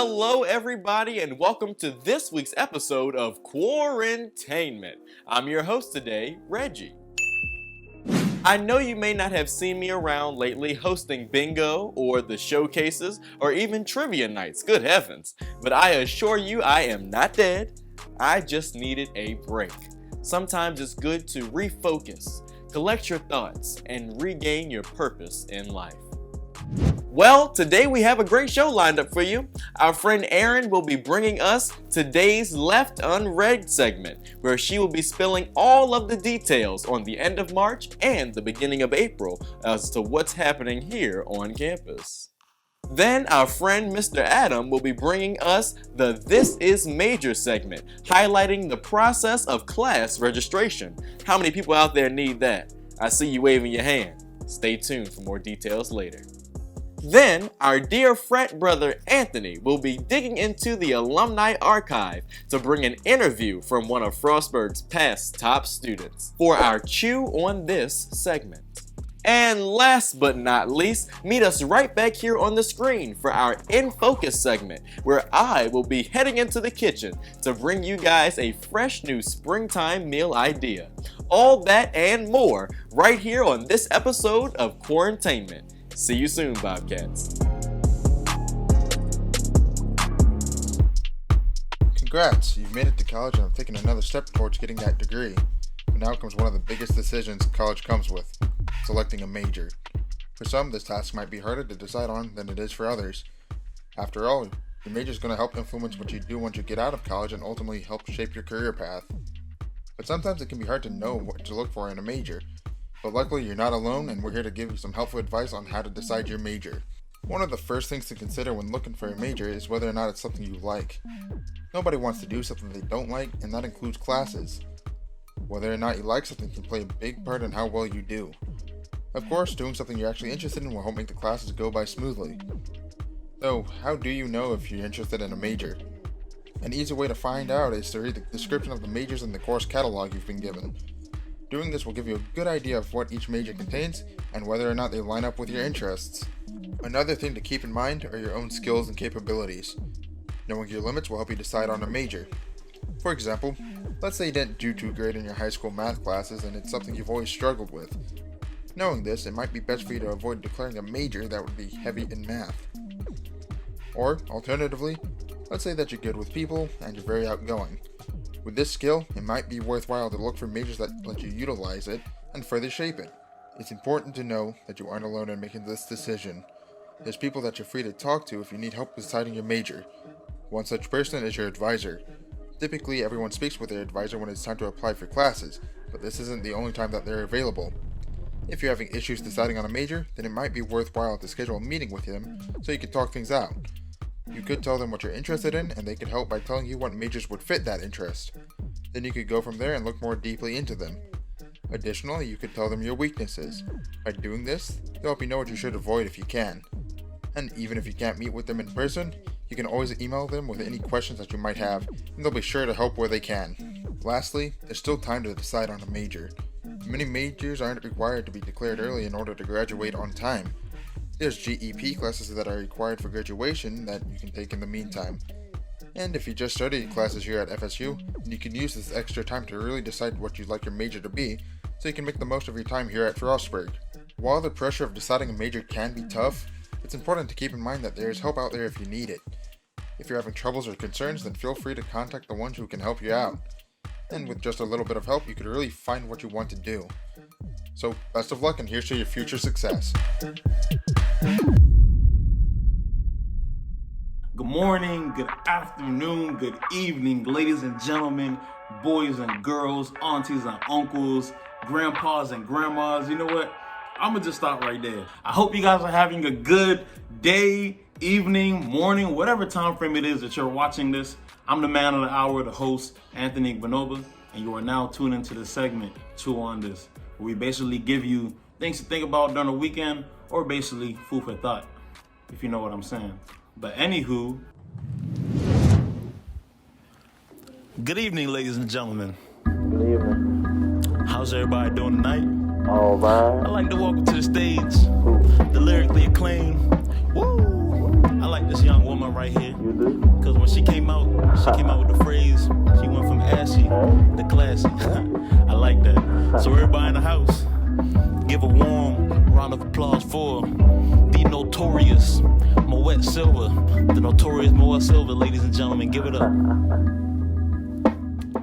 Hello everybody and welcome to this week's episode of Quarentainment. I'm your host today, Reggie. I know you may not have seen me around lately hosting bingo or the showcases or even trivia nights, good heavens. But I assure you I am not dead, I just needed a break. Sometimes it's good to refocus, collect your thoughts, and regain your purpose in life. Well, today we have a great show lined up for you. Our friend Erin will be bringing us today's Left Unread segment, where she will be spilling all of the details on the end of March and the beginning of April as to what's happening here on campus. Then our friend Mr. Adam will be bringing us the This Is Major segment, highlighting the process of class registration. How many people out there need that? I see you waving your hand. Stay tuned for more details later. Then, our dear frat brother Anthony will be digging into the alumni archive to bring an interview from one of Frostburg's past top students for our Chew on This segment. And last but not least, meet us right back here on the screen for our In Focus segment, where I will be heading into the kitchen to bring you guys a fresh new springtime meal idea. All that and more right here on this episode of Quarentainment. See you soon, Bobcats. Congrats, you've made it to college and have taken another step towards getting that degree. But now comes one of the biggest decisions college comes with, selecting a major. For some, this task might be harder to decide on than it is for others. After all, your major is going to help influence what you do once you get out of college and ultimately help shape your career path. But sometimes it can be hard to know what to look for in a major. But luckily you're not alone, and we're here to give you some helpful advice on how to decide your major. One of the first things to consider when looking for a major is whether or not it's something you like. Nobody wants to do something they don't like, and that includes classes. Whether or not you like something can play a big part in how well you do. Of course, doing something you're actually interested in will help make the classes go by smoothly. So, how do you know if you're interested in a major? An easy way to find out is to read the description of the majors in the course catalog you've been given. Doing this will give you a good idea of what each major contains and whether or not they line up with your interests. Another thing to keep in mind are your own skills and capabilities. Knowing your limits will help you decide on a major. For example, let's say you didn't do too great in your high school math classes and it's something you've always struggled with. Knowing this, it might be best for you to avoid declaring a major that would be heavy in math. Or, alternatively, let's say that you're good with people and you're very outgoing. With this skill, it might be worthwhile to look for majors that let you utilize it and further shape it. It's important to know that you aren't alone in making this decision. There's people that you're free to talk to if you need help deciding your major. One such person is your advisor. Typically, everyone speaks with their advisor when it's time to apply for classes, but this isn't the only time that they're available. If you're having issues deciding on a major, then it might be worthwhile to schedule a meeting with them so you can talk things out. You could tell them what you're interested in, and they could help by telling you what majors would fit that interest. Then you could go from there and look more deeply into them. Additionally, you could tell them your weaknesses. By doing this, they'll help you know what you should avoid if you can. And even if you can't meet with them in person, you can always email them with any questions that you might have, and they'll be sure to help where they can. Lastly, there's still time to decide on a major. Many majors aren't required to be declared early in order to graduate on time. There's GEP classes that are required for graduation that you can take in the meantime. And if you just started your classes here at FSU, you can use this extra time to really decide what you'd like your major to be, so you can make the most of your time here at Frostburg. While the pressure of deciding a major can be tough, it's important to keep in mind that there is help out there if you need it. If you're having troubles or concerns, then feel free to contact the ones who can help you out. And with just a little bit of help, you could really find what you want to do. So, best of luck and here's to your future success. Good morning, good afternoon, good evening, ladies and gentlemen, boys and girls, aunties and uncles, grandpas and grandmas. You know what? I'm gonna just stop right there. I hope you guys are having a good day, evening, morning, whatever time frame it is that you're watching this. I'm the man of the hour, the host, Anthony Bonoba, and you are now tuned into the segment Chew on This, where we basically give you things to think about during the weekend, or basically food for thought, if you know what I'm saying. But anywho, good evening, ladies and gentlemen. Good evening. How's everybody doing tonight? All right. I'd like to welcome to the stage the lyrically acclaimed. Woo! I like this young woman right here. You do? Because when she came out with the phrase, she went from ashy to classy. I like that. So everybody in the house, give a warm round of applause for the notorious Moet Silver. The notorious Moet Silver, ladies and gentlemen, give it up.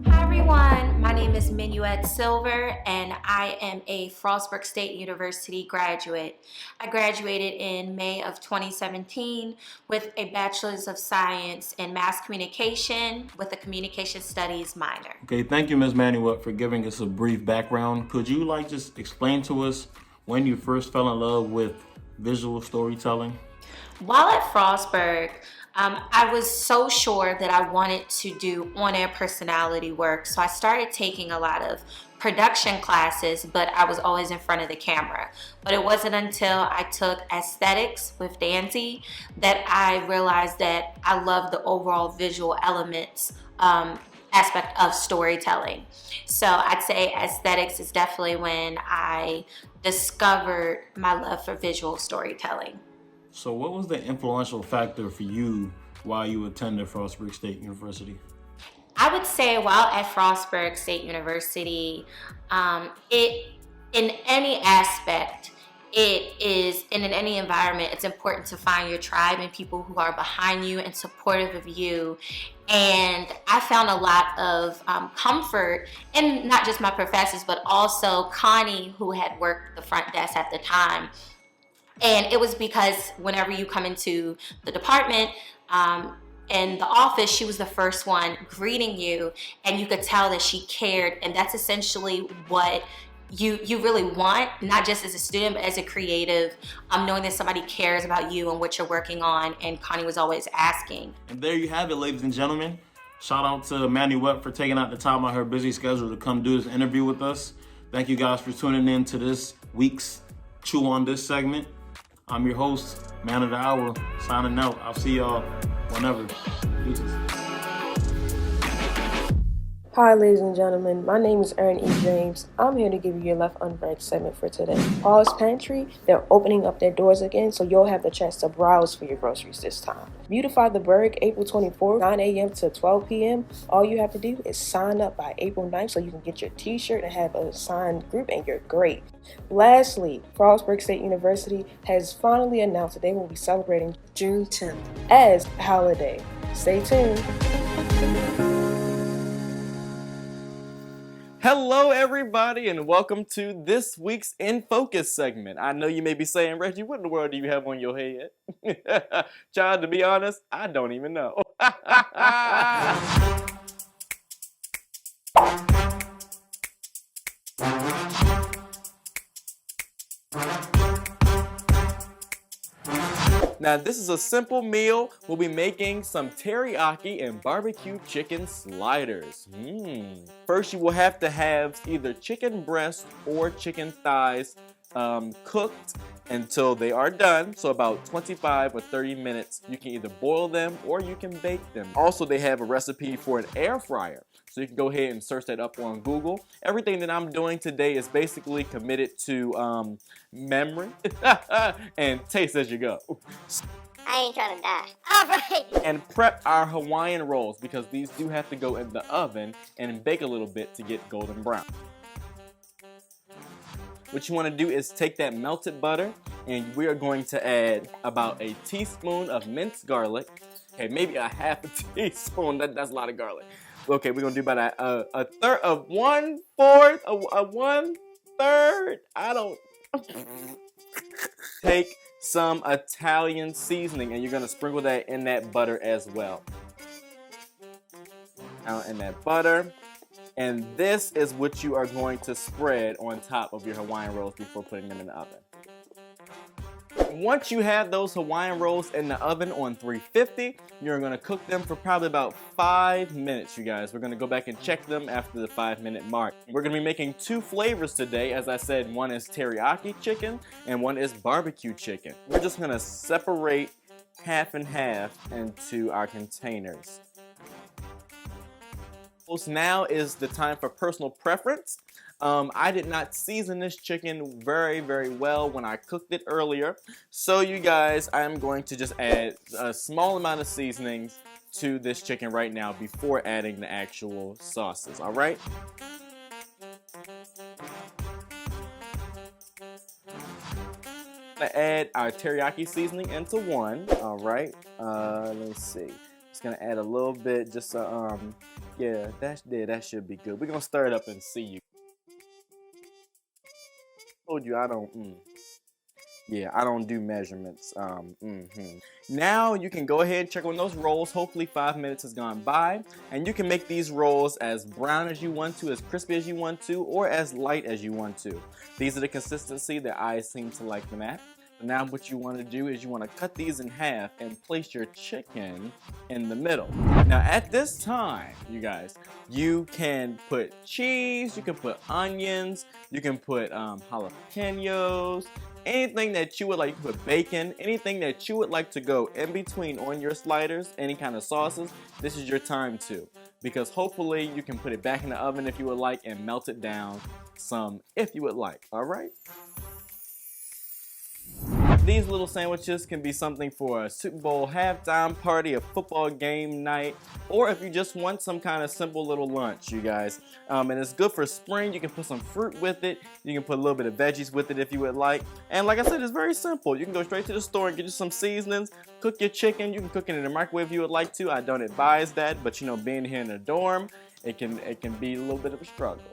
Hi everyone, my name is Minuet Silver and I am a Frostburg State University graduate. I graduated in May of 2017 with a Bachelor's of Science in Mass Communication with a Communication Studies minor. Okay, thank you, Ms. Manuel, for giving us a brief background. Could you just explain to us when you first fell in love with visual storytelling? While at Frostburg, I was so sure that I wanted to do on-air personality work, so I started taking a lot of production classes, but I was always in front of the camera. But it wasn't until I took aesthetics with Danzy that I realized that I love the overall visual elements aspect of storytelling. So I'd say aesthetics is definitely when I discovered my love for visual storytelling. So what was the influential factor for you while you attended Frostburg State University? I would say while at Frostburg State University, in any aspect, in any environment, it's important to find your tribe and people who are behind you and supportive of you. And I found a lot of comfort in not just my professors, but also Connie, who had worked the front desk at the time. And it was because whenever you come into the department, in the office, she was the first one greeting you, and you could tell that she cared. And that's essentially what you really want, not just as a student, but as a creative, knowing that somebody cares about you and what you're working on. And Connie was always asking. And there you have it, ladies and gentlemen. Shout out to Manuel for taking out the time out of her busy schedule to come do this interview with us. Thank you guys for tuning in to this week's Chew on This segment. I'm your host, Man of the Hour, signing out. I'll see y'all whenever. Deuces. Hi ladies and gentlemen, my name is Erin E. James. I'm here to give you your Left Unbreak segment for today. Paul's Pantry, they're opening up their doors again, so you'll have the chance to browse for your groceries this time. Beautify the Berg, April 24th, 9 a.m. to 12 p.m. All you have to do is sign up by April 9th so you can get your t-shirt and have a signed group, and you're great. Lastly, Frostburg State University has finally announced that they will be celebrating June 10th as a holiday. Stay tuned. Hello, everybody, and welcome to this week's In Focus segment. I know you may be saying, Reggie, what in the world do you have on your head? Child, to be honest, I don't even know. Now, this is a simple meal. We'll be making some teriyaki and barbecue chicken sliders. First, you will have to have either chicken breast or chicken thighs cooked until they are done, so about 25 or 30 minutes. You can either boil them or you can bake them. Also, they have a recipe for an air fryer, so you can go ahead and search that up on Google. Everything that I'm doing today is basically committed to memory and taste as you go. I ain't trying to die. All right. And prep our Hawaiian rolls, because these do have to go in the oven and bake a little bit to get golden brown. What you want to do is take that melted butter, and we are going to add about a teaspoon of minced garlic. Okay, maybe a half a teaspoon. That's a lot of garlic. Okay, we're gonna do about a third of 1/4, a 1/3. I don't. Take some Italian seasoning, and you're gonna sprinkle that in that butter as well. Out in that butter. And this is what you are going to spread on top of your Hawaiian rolls before putting them in the oven. Once you have those Hawaiian rolls in the oven on 350, you're going to cook them for probably about 5 minutes, you guys. We're going to go back and check them after the 5-minute mark. We're going to be making 2 flavors today. As I said, one is teriyaki chicken and one is barbecue chicken. We're just going to separate half and half into our containers. Now is the time for personal preference. I did not season this chicken very well when I cooked it earlier. So you guys, I am going to just add a small amount of seasonings to this chicken right now before adding the actual sauces, all right? Gonna add our teriyaki seasoning into one. All right. Let's see. Just gonna add a little bit. Just yeah, that should be good. We're gonna stir it up and see you. Told you I don't. Yeah, I don't do measurements. Now you can go ahead and check on those rolls. Hopefully 5 minutes has gone by, and you can make these rolls as brown as you want to, as crispy as you want to, or as light as you want to. These are the consistency that I seem to like them at. Now what you want to do is you want to cut these in half and place your chicken in the middle. Now at this time, you guys, you can put cheese, you can put onions, you can put jalapenos, anything that you would like to put, bacon, anything that you would like to go in between on your sliders, any kind of sauces, this is your time to. Because hopefully you can put it back in the oven if you would like and melt it down some if you would like, all right? These little sandwiches can be something for a Super Bowl halftime party, a football game night, or if you just want some kind of simple little lunch, you guys. And it's good for spring. You can put some fruit with it. You can put a little bit of veggies with it if you would like. And like I said, it's very simple. You can go straight to the store and get you some seasonings, cook your chicken. You can cook it in the microwave if you would like to. I don't advise that, but you know, being here in a dorm, it can be a little bit of a struggle.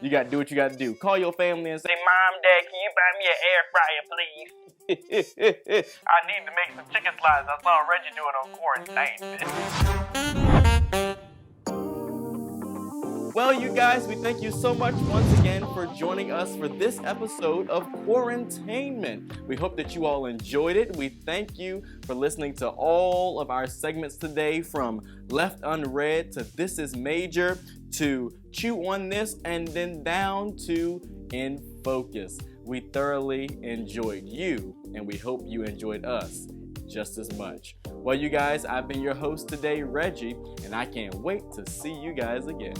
You gotta do what you gotta do. Call your family and say, Mom, Dad, can you buy me an air fryer, please? I need to make some chicken slices. I saw Reggie doing on Quarentainment. Well, you guys, we thank you so much once again for joining us for this episode of Quarentainment. We hope that you all enjoyed it. We thank you for listening to all of our segments today, from Left Unread to This Is Major to Chew on This, and then down to In Focus. We thoroughly enjoyed you, and we hope you enjoyed us just as much. Well, you guys, I've been your host today, Reggie, and I can't wait to see you guys again.